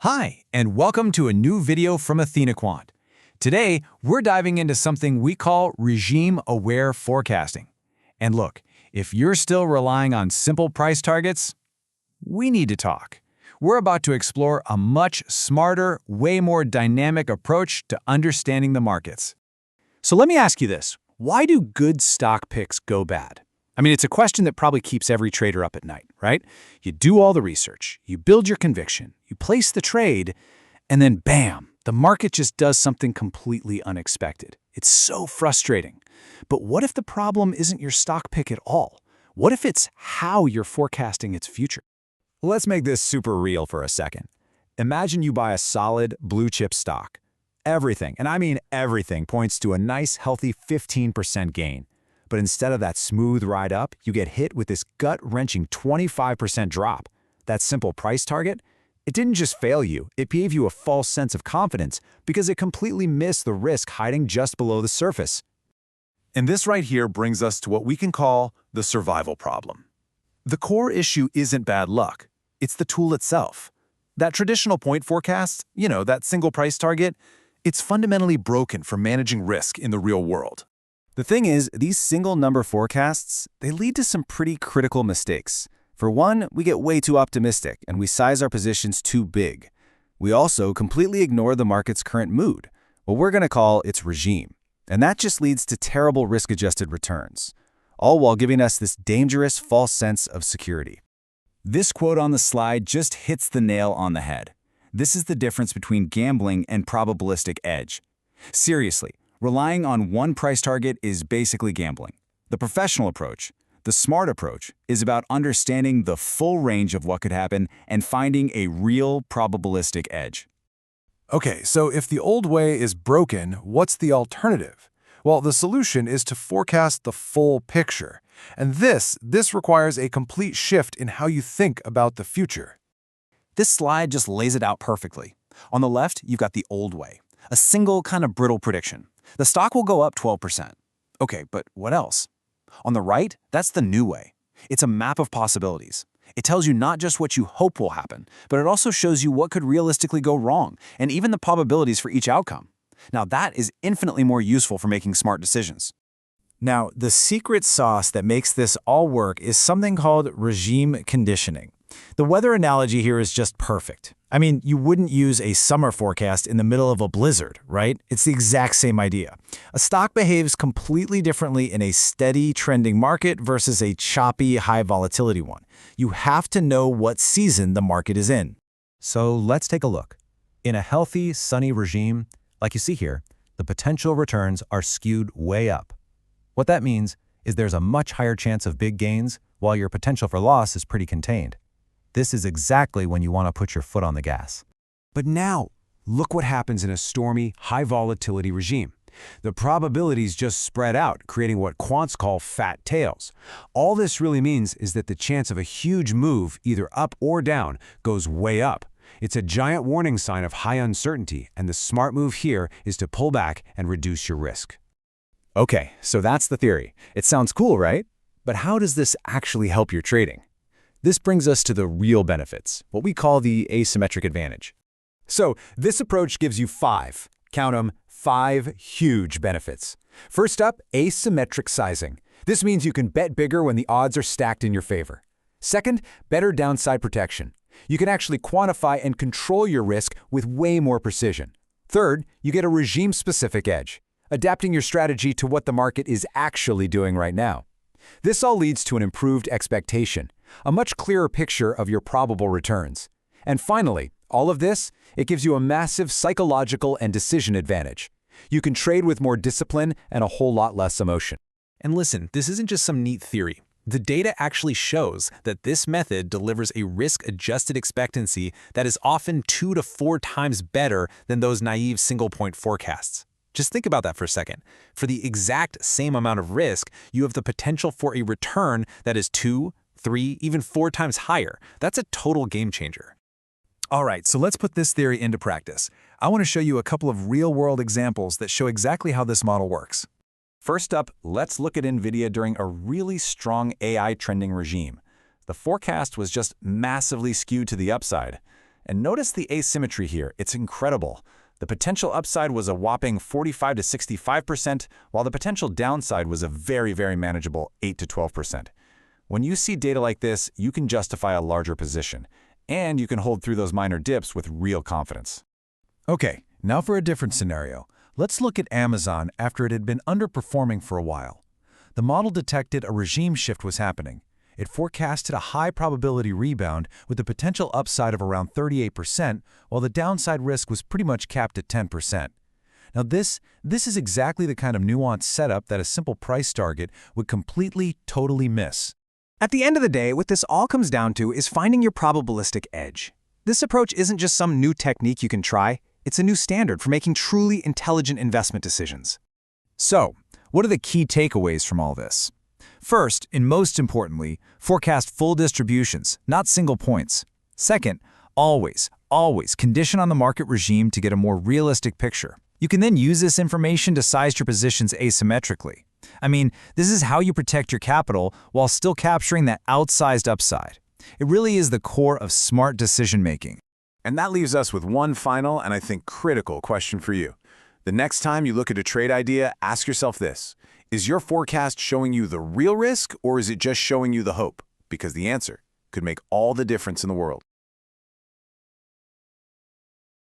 Hi, and welcome to a new video from Quant. Today, we're diving into something we call regime-aware forecasting. And look, if you're still relying on simple price targets, we need to talk. We're about to explore a much smarter, way more dynamic approach to understanding the markets. So let me ask you this. Why do good stock picks go bad? I mean, it's a question that probably keeps every trader up at night, right? You do all the research, you build your conviction, you place the trade, and then bam, the market just does something completely unexpected. It's so frustrating. But what if the problem isn't your stock pick at all? What if it's how you're forecasting its future? Let's make this super real for a second. Imagine you buy a solid blue chip stock. Everything, and I mean everything, points to a nice, healthy 15% gain. But instead of that smooth ride up, you get hit with this gut-wrenching 25% drop. That simple price target? It didn't just fail you, it gave you a false sense of confidence because it completely missed the risk hiding just below the surface. And this right here brings us to what we can call the survival problem. The core issue isn't bad luck, it's the tool itself. That traditional point forecast, that single price target, it's fundamentally broken for managing risk in the real world. The thing is, these single number forecasts, they lead to some pretty critical mistakes. For one, we get way too optimistic and we size our positions too big. We also completely ignore the market's current mood, what we're going to call its regime. And that just leads to terrible risk-adjusted returns, all while giving us this dangerous false sense of security. This quote on the slide just hits the nail on the head. This is the difference between gambling and probabilistic edge. Seriously, relying on one price target is basically gambling. The professional approach, the smart approach, is about understanding the full range of what could happen and finding a real probabilistic edge. Okay, so if the old way is broken, what's the alternative? Well, the solution is to forecast the full picture. And this requires a complete shift in how you think about the future. This slide just lays it out perfectly. On the left, you've got the old way, a single kind of brittle prediction. The stock will go up 12%. Okay, but what else? On the right, that's the new way. It's a map of possibilities. It tells you not just what you hope will happen, but it also shows you what could realistically go wrong, and even the probabilities for each outcome. Now that is infinitely more useful for making smart decisions. Now, the secret sauce that makes this all work is something called regime conditioning. The weather analogy here is just perfect. I mean, you wouldn't use a summer forecast in the middle of a blizzard, right? It's the exact same idea. A stock behaves completely differently in a steady, trending market versus a choppy, high volatility one. You have to know what season the market is in. So let's take a look. In a healthy, sunny regime, like you see here, the potential returns are skewed way up. What that means is there's a much higher chance of big gains, while your potential for loss is pretty contained. This is exactly when you want to put your foot on the gas. But now, look what happens in a stormy, high-volatility regime. The probabilities just spread out, creating what quants call fat tails. All this really means is that the chance of a huge move, either up or down, goes way up. It's a giant warning sign of high uncertainty, and the smart move here is to pull back and reduce your risk. Okay, so that's the theory. It sounds cool, right? But how does this actually help your trading? This brings us to the real benefits, what we call the asymmetric advantage. So this approach gives you count them, 5 huge benefits. First up, asymmetric sizing. This means you can bet bigger when the odds are stacked in your favor. Second, better downside protection. You can actually quantify and control your risk with way more precision. Third, you get a regime-specific edge, adapting your strategy to what the market is actually doing right now. This all leads to an improved expectation, a much clearer picture of your probable returns. And finally, all of this, it gives you a massive psychological and decision advantage. You can trade with more discipline and a whole lot less emotion. And listen, this isn't just some neat theory. The data actually shows that this method delivers a risk-adjusted expectancy that is often 2 to 4 times better than those naive single-point forecasts. Just think about that for a second. For the exact same amount of risk, you have the potential for a return that is 2, 3, even 4 times higher. That's a total game changer. All right, so let's put this theory into practice. I want to show you a couple of real-world examples that show exactly how this model works. First up, let's look at NVIDIA during a really strong AI trending regime. The forecast was just massively skewed to the upside. And notice the asymmetry here. It's incredible. The potential upside was a whopping 45 to 65%, while the potential downside was a very, very manageable 8 to 12%. When you see data like this, you can justify a larger position, and you can hold through those minor dips with real confidence. Okay, now for a different scenario. Let's look at Amazon after it had been underperforming for a while. The model detected a regime shift was happening. It forecasted a high probability rebound with a potential upside of around 38%, while the downside risk was pretty much capped at 10%. Now this is exactly the kind of nuanced setup that a simple price target would completely, totally miss. At the end of the day, what this all comes down to is finding your probabilistic edge. This approach isn't just some new technique you can try, it's a new standard for making truly intelligent investment decisions. So, what are the key takeaways from all this? First, and most importantly, forecast full distributions, not single points. Second, always condition on the market regime to get a more realistic picture. You can then use this information to size your positions asymmetrically. I mean, this is how you protect your capital while still capturing that outsized upside. It really is the core of smart decision-making. And that leaves us with one final and I think critical question for you. The next time you look at a trade idea, ask yourself this. Is your forecast showing you the real risk or is it just showing you the hope? Because the answer could make all the difference in the world.